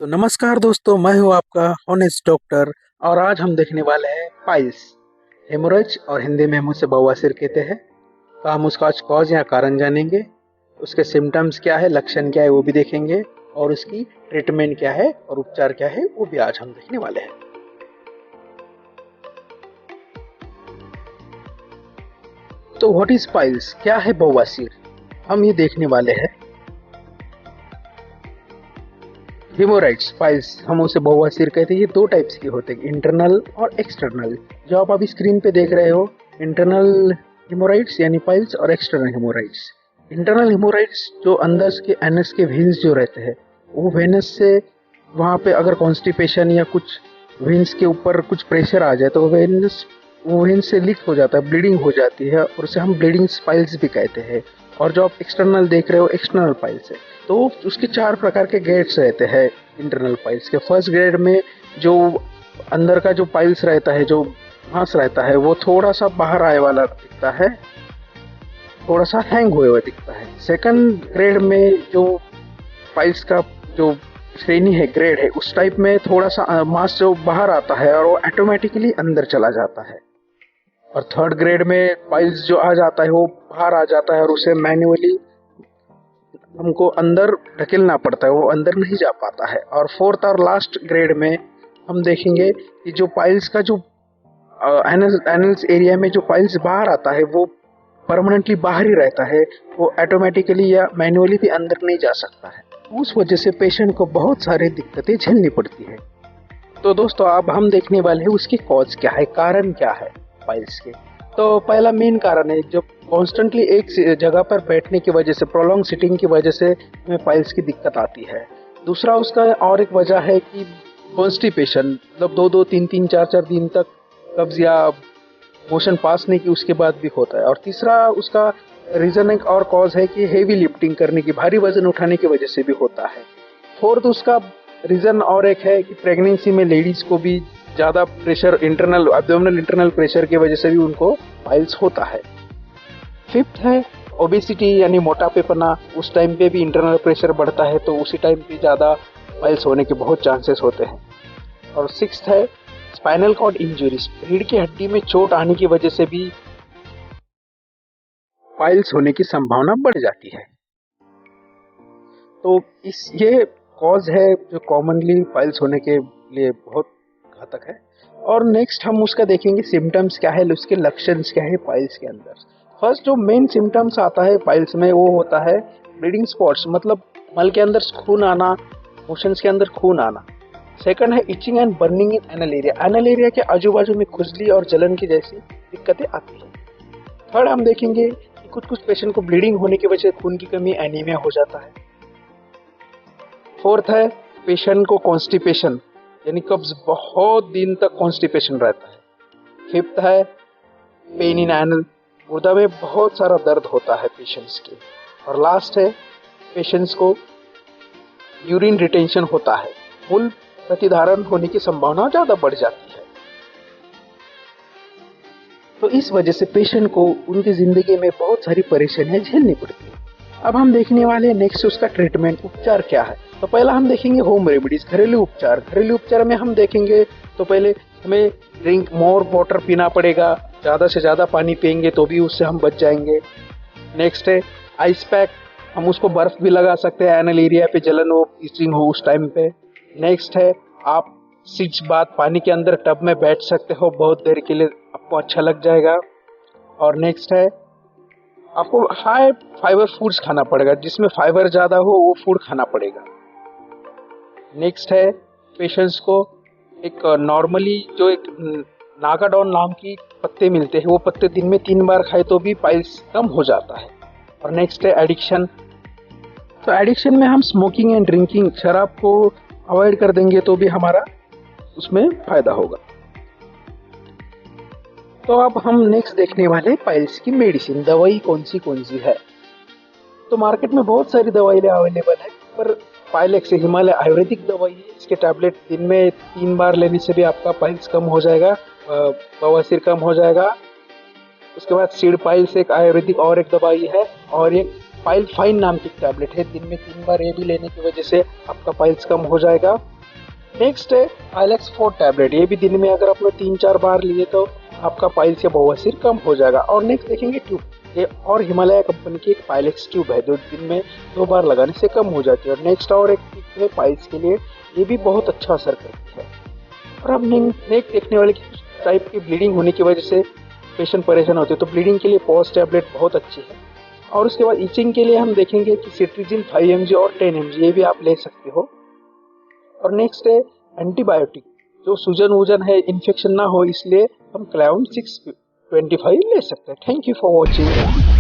तो नमस्कार दोस्तों, मैं हूं आपका ऑनेस्ट डॉक्टर। और आज हम देखने वाले हैं पाइल्स, हेमोरेज, और हिंदी में हम उसे बवासीर कहते हैं। तो हम उसका आज कॉज या कारण जानेंगे, उसके सिम्टम्स क्या है, लक्षण क्या है वो भी देखेंगे, और उसकी ट्रीटमेंट क्या है और उपचार क्या है वो भी आज हम देखने वाले हैं। तो व्हाट इज पाइल्स, क्या है बवासीर, हम ये देखने वाले हैं। हेमोराइड्स, पाइल्स, हम उसे बवासीर कहते हैं। ये दो टाइप्स के होते हैं, इंटरनल और एक्सटर्नल। जो आप अभी स्क्रीन पे देख रहे हो, इंटरनल हेमोराइड्स यानी पाइल्स, और एक्सटर्नल हेमोराइड्स। इंटरनल हेमोराइड्स जो अंदर के एनएस के वेन्स जो रहते हैं, वो वेनस से वहाँ पे अगर कॉन्स्टिपेशन या कुछ वेन्स के ऊपर कुछ प्रेशर आ जाए तो वो वेन्स से लीक हो जाता है, ब्लीडिंग हो जाती है, और उसे हम ब्लीडिंग पाइल्स भी कहते हैं। और जो आप एक्सटर्नल देख रहे हो, एक्सटर्नल पाइल्स है। तो उसके चार प्रकार के ग्रेड्स रहते हैं इंटरनल पाइल्स के। फर्स्ट ग्रेड में जो अंदर का जो पाइल्स रहता है, जो मांस रहता है, वो थोड़ा सा बाहर आए वाला दिखता है, थोड़ा सा हैंग हुए हुआ दिखता है। सेकंड ग्रेड में जो पाइल्स का जो श्रेणी है, ग्रेड है, उस टाइप में थोड़ा सा मांस जो बाहर आता है और वो ऑटोमेटिकली अंदर चला जाता है। और थर्ड ग्रेड में पाइल्स जो आ जाता है वो बाहर आ जाता है और उसे मैन्युअली हमको अंदर ढकेलना पड़ता है, वो अंदर नहीं जा पाता है। और फोर्थ और लास्ट ग्रेड में हम देखेंगे कि जो पाइल्स का जो एनल्स एरिया में जो पाइल्स बाहर आता है वो परमानेंटली बाहर ही रहता है, वो ऑटोमेटिकली या मैन्युअली भी अंदर नहीं जा सकता है। उस वजह से पेशेंट को बहुत सारी दिक्कतें झेलनी पड़ती है। तो दोस्तों, अब हम देखने वाले हैं उसकी कॉज क्या है, कारण क्या है पाइल्स के। तो पहला मेन कारण है, जो कॉन्स्टेंटली एक जगह पर बैठने की वजह से, प्रोलॉन्ग सिटिंग की वजह से हमें पाइल्स की दिक्कत आती है। दूसरा उसका और एक वजह है कि कॉन्स्टिपेशन, मतलब दो दो तीन तीन चार चार दिन तक कब्ज या मोशन पास नहीं की उसके बाद भी होता है। और तीसरा उसका रीजन एक और कॉज है कि हेवी लिफ्टिंग करने की, भारी वजन उठाने की वजह से भी होता है। फोर्थ उसका रीजन और एक है कि प्रेगनेंसी में लेडीज को भी ज्यादा pressure, internal abdominal internal pressure की वजह से भी उनको पाइल्स होता है। फिफ्थ है ओबेसिटी यानी मोटापेपना, उस टाइम पे भी इंटरनल प्रेशर बढ़ता है, तो उसी टाइम पे ज्यादा पाइल्स होने के बहुत चांसेस होते हैं। और सिक्स्थ है स्पाइनल कॉर्ड इंजरीज, रीढ़ की हड्डी में चोट आने की वजह से भी पाइल्स होने की संभावना बढ़ जाती है। तो इस ये कॉज है जो कॉमनली पाइल्स होने के लिए बहुत घातक है। और नेक्स्ट हम उसका देखेंगे सिम्टम्स क्या है, उसके लक्षण क्या है पाइल्स के अंदर। फर्स्ट जो मेन सिम्टम्स आता है पाइल्स में वो होता है ब्लीडिंग स्पॉट्स, मतलब मल के अंदर खून आना, मोशंस के अंदर खून आना। सेकंड है etching and burning in anal area, anal area के आजू बाजू में खुजली और जलन की जैसी दिक्कतें आती है। थर्ड हम देखेंगे कि कुछ कुछ पेशेंट को ब्लीडिंग होने की वजह से खून की कमी, एनीमिया हो जाता है। फोर्थ है पेशेंट को कॉन्स्टिपेशन, यानी कब्ज, बहुत दिन तक कॉन्स्टिपेशन रहता है। फिफ्थ है पेन इन एनल, गुर्दा में बहुत सारा दर्द होता है पेशेंट्स के। और लास्ट है पेशेंट्स को यूरिन रिटेंशन होता है, मूल प्रतिधारण होने की संभावना ज्यादा बढ़ जाती है। तो इस वजह से पेशेंट को उनकी जिंदगी में बहुत सारी परेशानियां झेलनी पड़ती है। अब हम देखने वाले हैं नेक्स्ट उसका ट्रीटमेंट, उपचार क्या है। तो पहला हम देखेंगे होम रेमेडीज, घरेलू उपचार। घरेलू उपचार में हम देखेंगे तो पहले हमें ड्रिंक मोर वाटर पीना पड़ेगा, ज्यादा से ज्यादा पानी पियेंगे तो भी उससे हम बच जाएंगे। नेक्स्ट है आइस पैक, हम उसको बर्फ भी लगा सकते हैं एनल एरिया पे जलन हो, इचिंग हो उस टाइम पे। नेक्स्ट है आप 6 बार पानी के अंदर टब में बैठ सकते हो बहुत देर के लिए, आपको अच्छा लग जाएगा। और नेक्स्ट है आपको हाई फाइबर फूड्स खाना पड़ेगा, जिसमें फाइबर ज्यादा हो वो फूड खाना पड़ेगा। नेक्स्ट है पेशेंट्स को एक नॉर्मली जो एक नागाडॉन नाम की पत्ते मिलते हैं, वो पत्ते दिन में 3 बार खाए तो भी पाइल्स कम हो जाता है। और नेक्स्ट है एडिक्शन। तो एडिक्शन में हम स्मोकिंग एंड ड्रिंकिंग, शराब को अवॉइड कर देंगे तो भी हमारा उसमें फायदा होगा। तो अब हम नेक्स्ट देखने वाले पाइल्स की मेडिसिन, दवाई कौन सी है। तो मार्केट में बहुत सारी दवाइयाँ अवेलेबल है, पर पाइलेक्स हिमालय आयुर्वेदिक दवाई है, इसके टैबलेट दिन में 3 बार लेने से भी आपका पाइल्स कम हो जाएगा, बवासीर कम हो जाएगा। उसके बाद सीड पाइल्स एक आयुर्वेदिक और एक दवाई है, और एक पाइल फाइन नाम की टैबलेट है, दिन में 3 बार ये भी लेने की वजह से आपका पाइल्स कम हो जाएगा। नेक्स्ट है पाइलेक्स 4 टैबलेट, ये भी दिन में अगर आपने 3-4 बार लिए तो आपका पाइल्स या बवासीर कम हो जाएगा। और नेक्स्ट देखेंगे ट्यूब, ये और हिमालय कंपनी की एक पाइलेक्स ट्यूब है जो दिन में 2 बार लगाने से कम हो जाती है। और नेक्स्ट और एक ट्यूब है पाइल्स के लिए, ये भी बहुत अच्छा असर करती है। और अब नेक्स्ट देखने वाले की टाइप की ब्लीडिंग होने की वजह से पेशेंट परेशान होते हैं, तो ब्लीडिंग के लिए पॉज टैबलेट बहुत अच्छी है। और उसके बाद इचिंग के लिए हम देखेंगे कि सिट्रीजिन 5 mg और 10 mg ये भी आप ले सकते हो। और नेक्स्ट है एंटीबायोटिक, जो सूजन वूजन है, इन्फेक्शन ना हो इसलिए हम क्लाउन 625 ले सकते हैं। Thank you for watching.